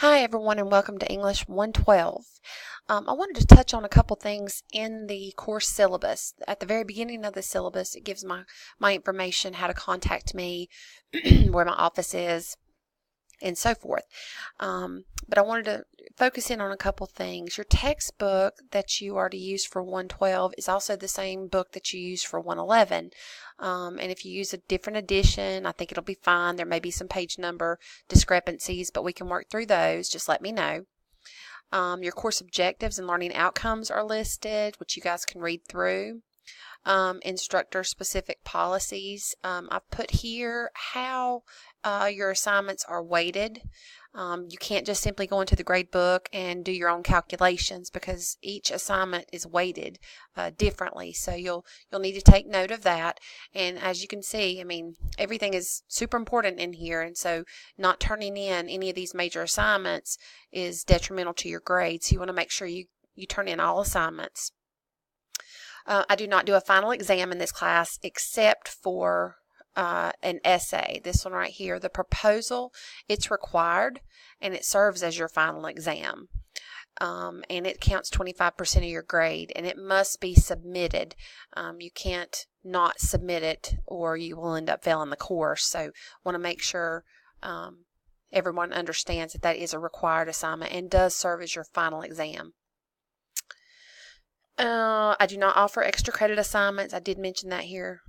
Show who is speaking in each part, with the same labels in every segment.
Speaker 1: Hi everyone and welcome to English 112. I wanted to touch on a couple things in the course syllabus. At the very beginning of the syllabus, it gives my information, how to contact me, where my office is, and so forth. But I wanted to focus in on a couple things. Your textbook that you are to use for 112 is also the same book that you use for 111. And if you use a different edition, I think it'll be fine. There may be some page number discrepancies, but we can work through those. Just let me know. Your course objectives and learning outcomes are listed, which you guys can read through. Instructor-specific policies. I've put here how your assignments are weighted. You can't just simply go into the grade book and do your own calculations because each assignment is weighted differently. So you'll need to take note of that. And as you can see, I mean, everything is super important in here. And so not turning in any of these major assignments is detrimental to your grades. So you want to make sure you turn in all assignments. I do not do a final exam in this class except for an essay. This one right here, the proposal, it's required and it serves as your final exam. And it counts 25% of your grade and it must be submitted. You can't not submit it or you will end up failing the course. So want to make sure everyone understands that that is a required assignment and does serve as your final exam. I do not offer extra credit assignments. I did mention that here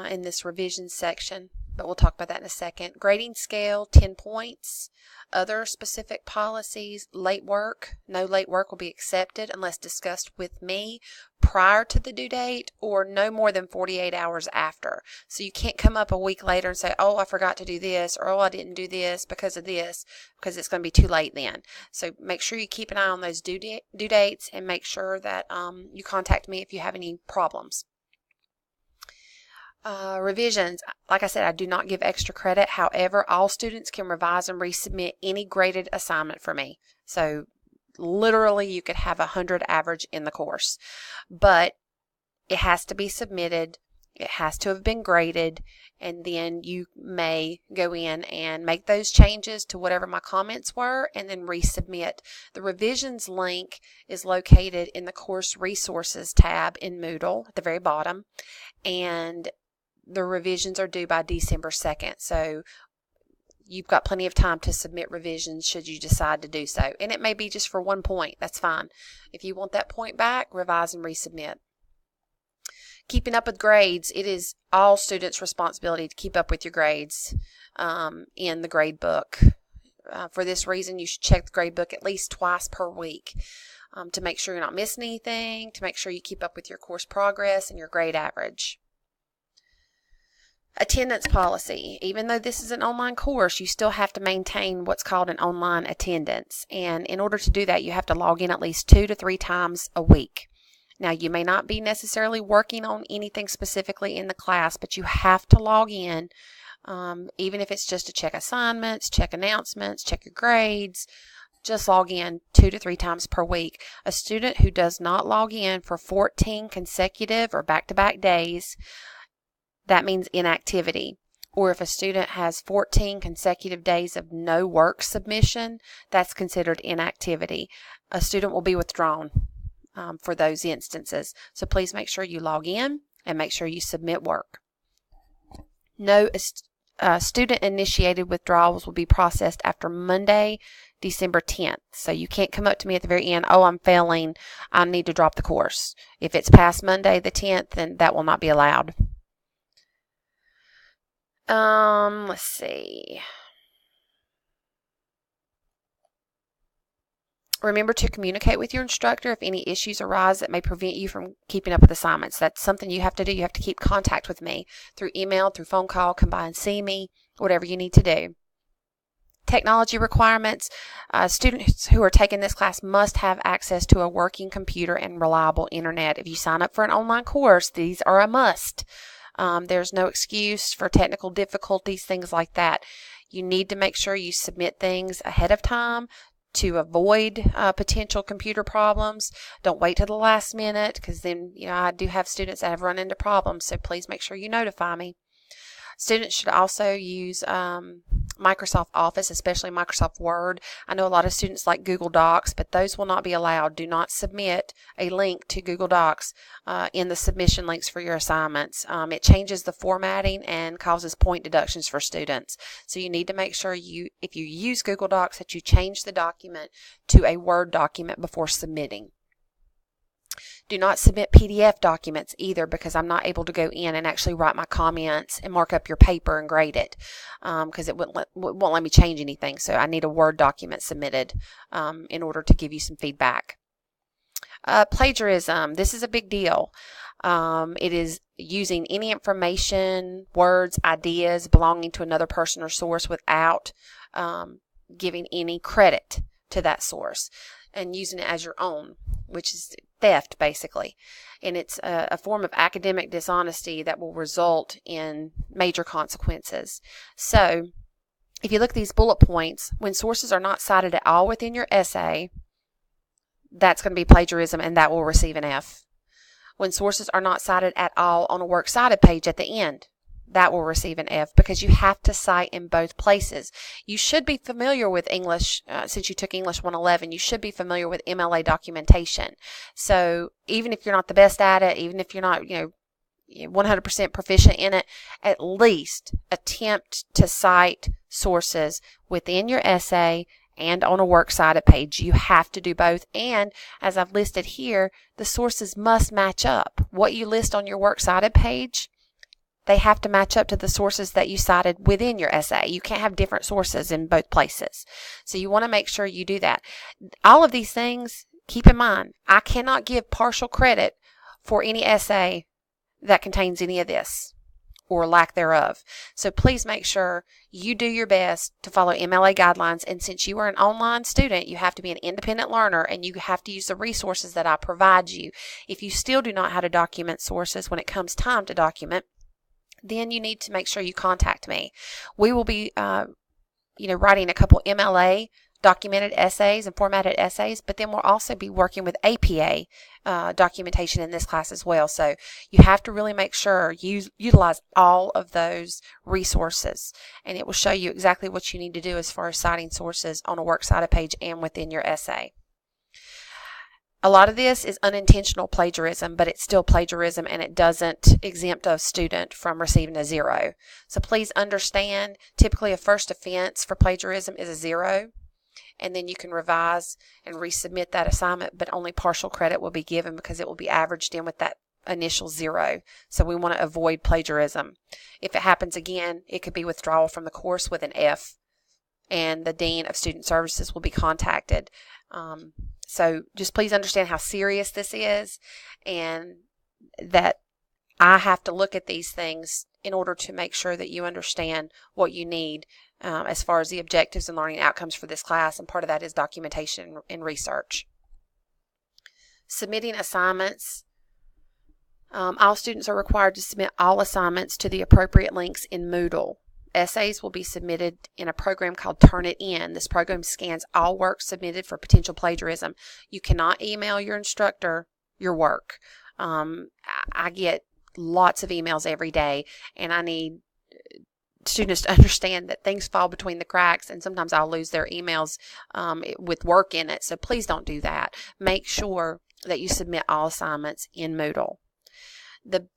Speaker 1: in this revision section, but we'll talk about that in a second. Grading scale, 10 points. Other specific policies, late work. No late work will be accepted unless discussed with me prior to the due date or no more than 48 hours after. So you can't come up a week later and say, oh, I forgot to do this, or oh, I didn't do this because it's going to be too late then. So make sure you keep an eye on those due dates and make sure that you contact me if you have any problems. Revisions, like I said, I do not give extra credit. However, all students can revise and resubmit any graded assignment for me. So literally you could have 100 average in the course, but it has to be submitted. It has to have been graded, and then you may go in and make those changes to whatever my comments were and then resubmit. The revisions link is located in the course resources tab in Moodle at the very bottom, and the revisions are due by December 2nd. So you've got plenty of time to submit revisions should you decide to do so. And it may be just for 1 point. That's fine. If you want that point back, revise and resubmit. Keeping up with grades. It is all students' responsibility to keep up with your grades in the grade book. For this reason, you should check the grade book at least twice per week to make sure you're not missing anything, to make sure you keep up with your course progress and your grade average. Attendance policy. Even though this is an online course, you still have to maintain what's called an online attendance. And in order to do that, you have to log in at least 2 to 3 times a week. Now, you may not be necessarily working on anything specifically in the class, but you have to log in, even if it's just to check assignments, check announcements, check your grades. Just log in 2 to 3 times per week. A student who does not log in for 14 consecutive or back-to-back days, that means inactivity. Or if a student has 14 consecutive days of no work submission, that's considered inactivity. A student will be withdrawn for those instances. So please make sure you log in and make sure you submit work. No student-initiated withdrawals will be processed after Monday, December 10th. So you can't come up to me at the very end, oh, I'm failing, I need to drop the course. If it's past Monday the 10th, then that will not be allowed. Let's see. Remember to communicate with your instructor if any issues arise that may prevent you from keeping up with assignments. That's something you have to do. You have to keep contact with me through email, through phone call, come by and see me, whatever you need to do. Technology requirements. Students who are taking this class must have access to a working computer and reliable internet. If you sign up for an online course, these are a must. There's no excuse for technical difficulties, things like that. You need to make sure you submit things ahead of time to avoid potential computer problems. Don't wait till the last minute because then, I do have students that have run into problems, so please make sure you notify me. Students should also use Microsoft Office, especially Microsoft Word. I know a lot of students like Google Docs, but those will not be allowed. Do not submit a link to Google Docs in the submission links for your assignments. It changes the formatting and causes point deductions for students. So you need to make sure if you use Google Docs, that you change the document to a Word document before submitting. Do not submit PDF documents either, because I'm not able to go in and actually write my comments and mark up your paper and grade it, because it won't let me change anything. So I need a Word document submitted in order to give you some feedback. Plagiarism. This is a big deal. It is using any information, words, ideas belonging to another person or source without giving any credit to that source and using it as your own, which is theft, basically. And it's a form of academic dishonesty that will result in major consequences. So if you look at these bullet points, when sources are not cited at all within your essay, that's going to be plagiarism, and that will receive an F. When sources are not cited at all on a works cited page at the end, that will receive an F, because you have to cite in both places. You should be familiar with English, since you took English 111, you should be familiar with MLA documentation. So even if you're not the best at it, even if you're not 100% proficient in it, at least attempt to cite sources within your essay and on a works cited page. You have to do both. And as I've listed here, the sources must match up. What you list on your works cited page, they have to match up to the sources that you cited within your essay. You can't have different sources in both places. So you want to make sure you do that. All of these things, keep in mind, I cannot give partial credit for any essay that contains any of this or lack thereof. So please make sure you do your best to follow MLA guidelines. And since you are an online student, you have to be an independent learner, and you have to use the resources that I provide you. If you still do not know how to document sources when it comes time to document, then you need to make sure you contact me. We will be, writing a couple MLA documented essays and formatted essays, but then we'll also be working with APA documentation in this class as well. So you have to really make sure you utilize all of those resources, and it will show you exactly what you need to do as far as citing sources on a works cited page and within your essay. A lot of this is unintentional plagiarism, but it's still plagiarism, and it doesn't exempt a student from receiving a 0. So please understand, typically a first offense for plagiarism is a 0, and then you can revise and resubmit that assignment, but only partial credit will be given because it will be averaged in with that initial 0. So we want to avoid plagiarism. If it happens again, it could be withdrawal from the course with an F, and the Dean of Student Services will be contacted. So just please understand how serious this is, and that I have to look at these things in order to make sure that you understand what you need as far as the objectives and learning outcomes for this class, and part of that is documentation and research. Submitting assignments. All students are required to submit all assignments to the appropriate links in Moodle. Essays will be submitted in a program called Turnitin. This program scans all work submitted for potential plagiarism. You cannot email your instructor your work. I get lots of emails every day, and I need students to understand that things fall between the cracks, and sometimes I'll lose their emails with work in it. So please don't do that. Make sure that you submit all assignments in Moodle. The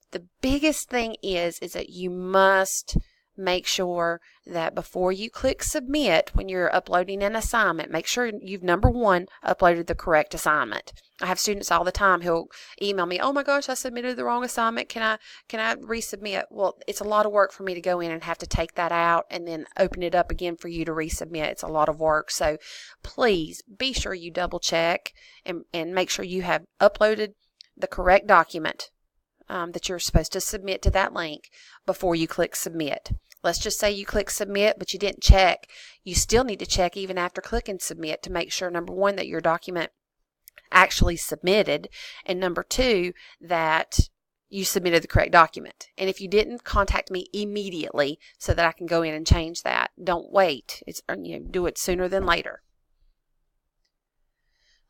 Speaker 1: biggest thing is that you must make sure that before you click submit, when you're uploading an assignment, make sure you've, number one, uploaded the correct assignment. I have students all the time who'll email me, oh my gosh, I submitted the wrong assignment. Can I resubmit? Well, it's a lot of work for me to go in and have to take that out and then open it up again for you to resubmit. It's a lot of work. So please be sure you double check and make sure you have uploaded the correct document that you're supposed to submit to that link before you click submit. Let's just say you click submit, but you didn't check. You still need to check even after clicking submit to make sure, number one, that your document actually submitted, and number two, that you submitted the correct document. And if you didn't, contact me immediately so that I can go in and change that. Don't wait. Do it sooner than later.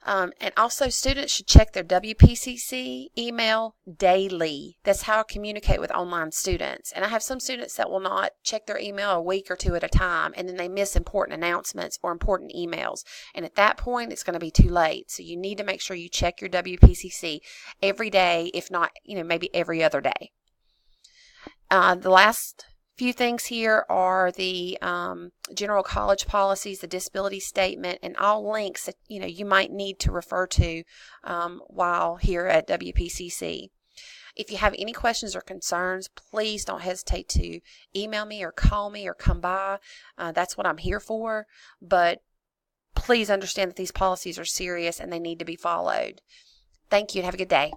Speaker 1: And also, students should check their WPCC email daily. That's how I communicate with online students. And I have some students that will not check their email a week or two at a time, and then they miss important announcements or important emails. And at that point, it's going to be too late. So you need to make sure you check your WPCC every day, if not, maybe every other day. The last few things here are the general college policies, the disability statement, and all links that you might need to refer to while here at WPCC. If you have any questions or concerns, please don't hesitate to email me or call me or come by. That's what I'm here for. But please understand that these policies are serious and they need to be followed. Thank you and have a good day.